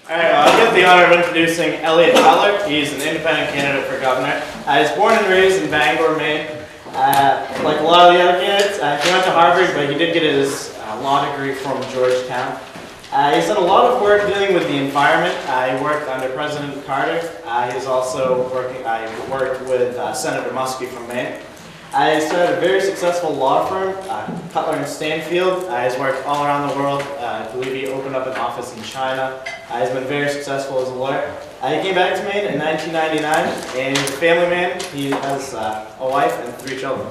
Alright, I'll get the honor of introducing Eliot Cutler. He's an independent candidate for governor. He was born and raised in Bangor, Maine. Like a lot of the other candidates, he went to Harvard, but he did get his law degree from Georgetown. He's done a lot of work dealing with the environment. He worked under President Carter. He's also worked with Senator Muskie from Maine. He started a very successful law firm, Cutler and Stanfield. He's worked all around the world. I believe he opened up an office in China. He's been very successful as a lawyer. He came back to Maine in 1999, and he's a family man. He has a wife and 3 children.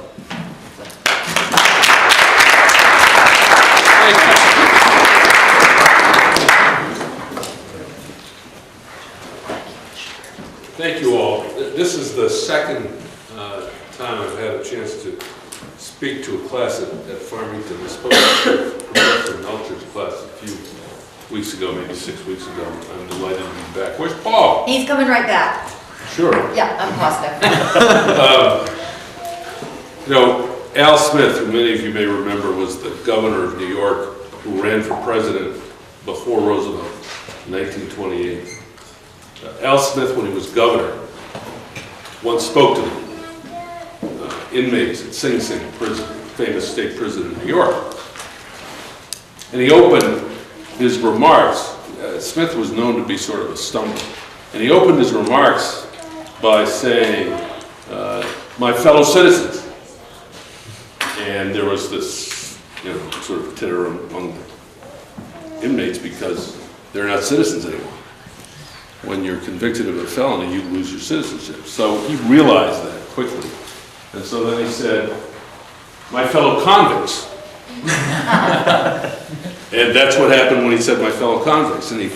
Thank you all. This is the second time I've had a chance to speak to a class at Farmington. I spoke to Professor Melcher's class a few weeks ago, maybe 6 weeks ago. I'm delighted to be back. Where's Paul? He's coming right back. Sure. Yeah, I'm positive. You know, Al Smith, who many of you may remember, was the governor of New York who ran for president before Roosevelt in 1928. Al Smith, when he was governor, once spoke to the inmates at Sing Sing prison, famous state prison in New York. And he opened his remarks, Smith was known to be sort of a stumble, and he opened his remarks by saying, my fellow citizens. And there was this, sort of titter among the inmates because they're not citizens anymore. When you're convicted of a felony, you lose your citizenship. So he realized that quickly. And so then he said, my fellow convicts. And that's what happened when he said my fellow convicts. And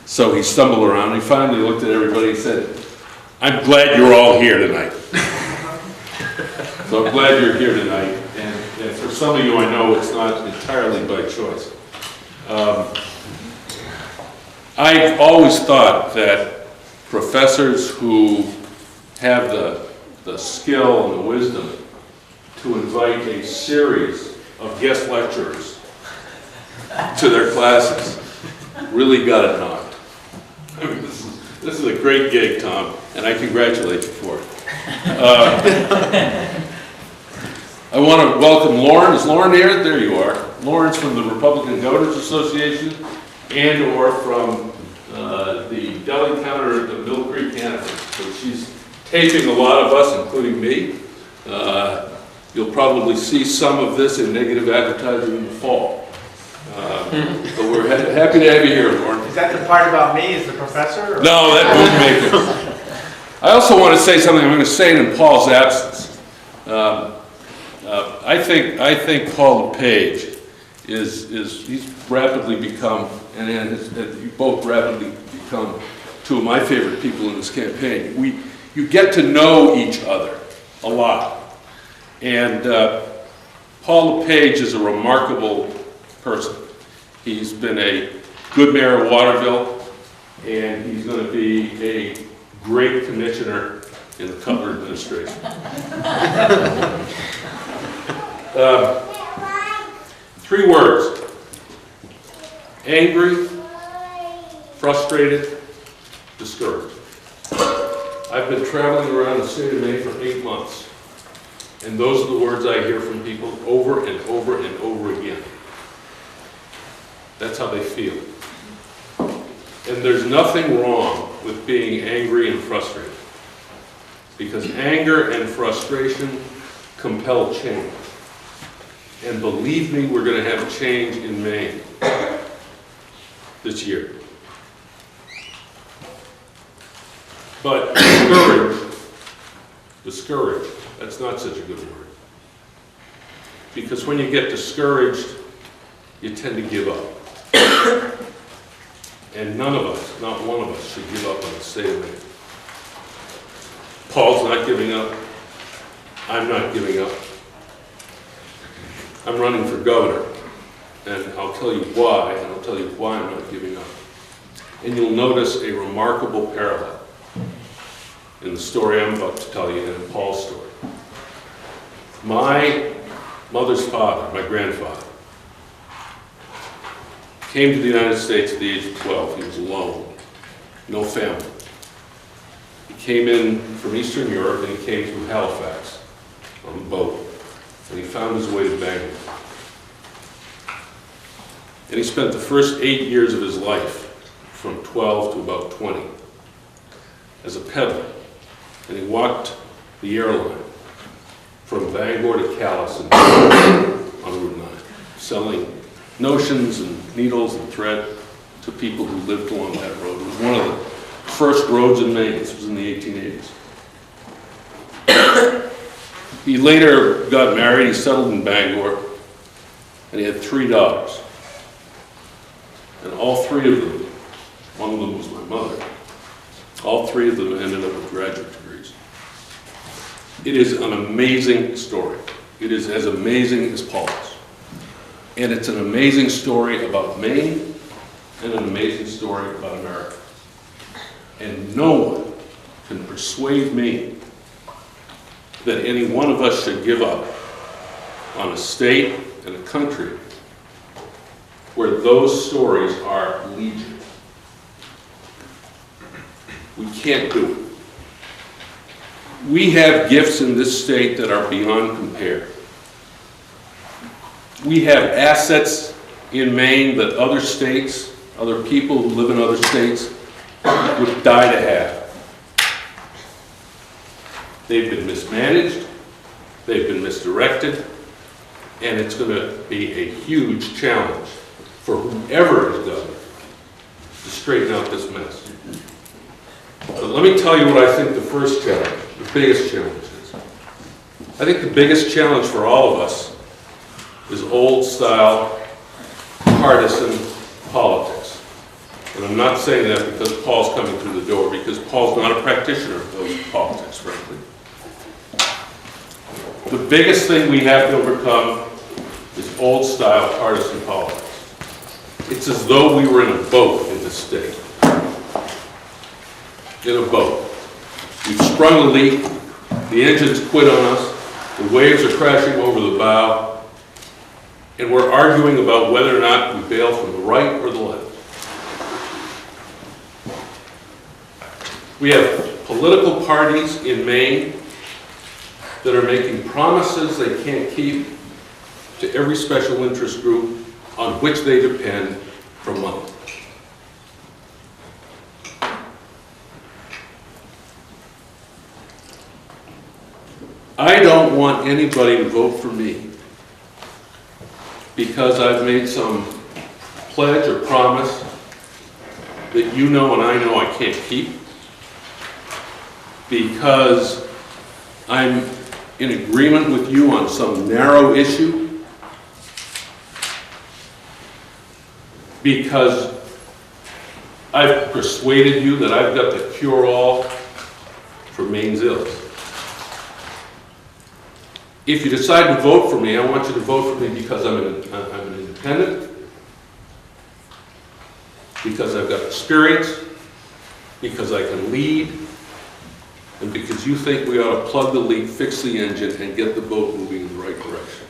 so he stumbled around, and he finally looked at everybody and said, I'm glad you're all here tonight. So I'm glad you're here tonight. And for some of you, I know it's not entirely by choice. I've always thought that professors who have the skill and the wisdom to invite a series of guest lecturers to their classes really got it knocked. I mean, this is a great gig, Tom, and I congratulate you for it. I want to welcome Lauren. Is Lauren here? There you are. Lauren's from the Republican Governors Association and or from the deli counter at the Mill Creek Campus. So she's taping a lot of us, including me. You'll probably see some of this in negative advertising in the fall. But we're happy to have you here, Lauren. Is that the part about me as the professor? Or? No, that won't make it. I also want to say something. I'm going to say it in Paul's absence. I think Paul LePage he's rapidly become, and you both rapidly become 2 of my favorite people in this campaign. You get to know each other a lot. And Paul LePage is a remarkable person. He's been a good mayor of Waterville, and he's going to be a great commissioner in the Cutler administration. 3 words: angry, frustrated, discouraged. I've been traveling around the state of Maine for 8 months, and those are the words I hear from people over and over and over again. That's how they feel. And there's nothing wrong with being angry and frustrated, because anger and frustration compel change. And believe me, we're going to have change in Maine this year. But discouraged, that's not such a good word. Because when you get discouraged, you tend to give up. And none of us, not one of us, should give up on the state of Maine. Paul's not giving up. I'm not giving up. I'm running for governor, and I'll tell you why, and I'll tell you why I'm not giving up. And you'll notice a remarkable parallel in the story I'm about to tell you and in Paul's story. My mother's father, my grandfather, came to the United States at the age of 12. He was alone, no family. He came in from Eastern Europe and he came through Halifax on the boat. And he found his way to Bangor. And he spent the first 8 years of his life, from 12 to about 20, as a peddler. And he walked the airline from Bangor to Calais on Route 9, selling notions and needles and thread to people who lived along that road. It was one of the first roads in Maine. This was in the 1880s. He later got married, he settled in Bangor, and he had 3 daughters. And all 3 of them, one of them was my mother, all 3 of them ended up with graduate degrees. It is an amazing story. It is as amazing as Paul's. And it's an amazing story about Maine and an amazing story about America. And no one can persuade me that any one of us should give up on a state and a country where those stories are legion. We can't do it. We have gifts in this state that are beyond compare. We have assets in Maine that other states, other people who live in other states would die to have. They've been mismanaged, they've been misdirected, and it's going to be a huge challenge for whoever is governor to straighten out this mess. But let me tell you what I think the first challenge, the biggest challenge is. I think the biggest challenge for all of us is old-style, partisan politics. And I'm not saying that because Paul's coming through the door, because Paul's not a practitioner of those politics, frankly. The biggest thing we have to overcome is old-style partisan politics. It's as though we were in a boat in this state. In a boat. We've sprung a leak, the engine's quit on us, the waves are crashing over the bow, and we're arguing about whether or not we bail from the right or the left. We have political parties in Maine that are making promises they can't keep to every special interest group on which they depend for money. I don't want anybody to vote for me because I've made some pledge or promise that you know and I know I can't keep, because I'm in agreement with you on some narrow issue, because I've persuaded you that I've got the cure-all for Maine's ills. If you decide to vote for me, I want you to vote for me because I'm an independent, because I've got experience, because I can lead, and because you think we ought to plug the leak, fix the engine, and get the boat moving in the right direction.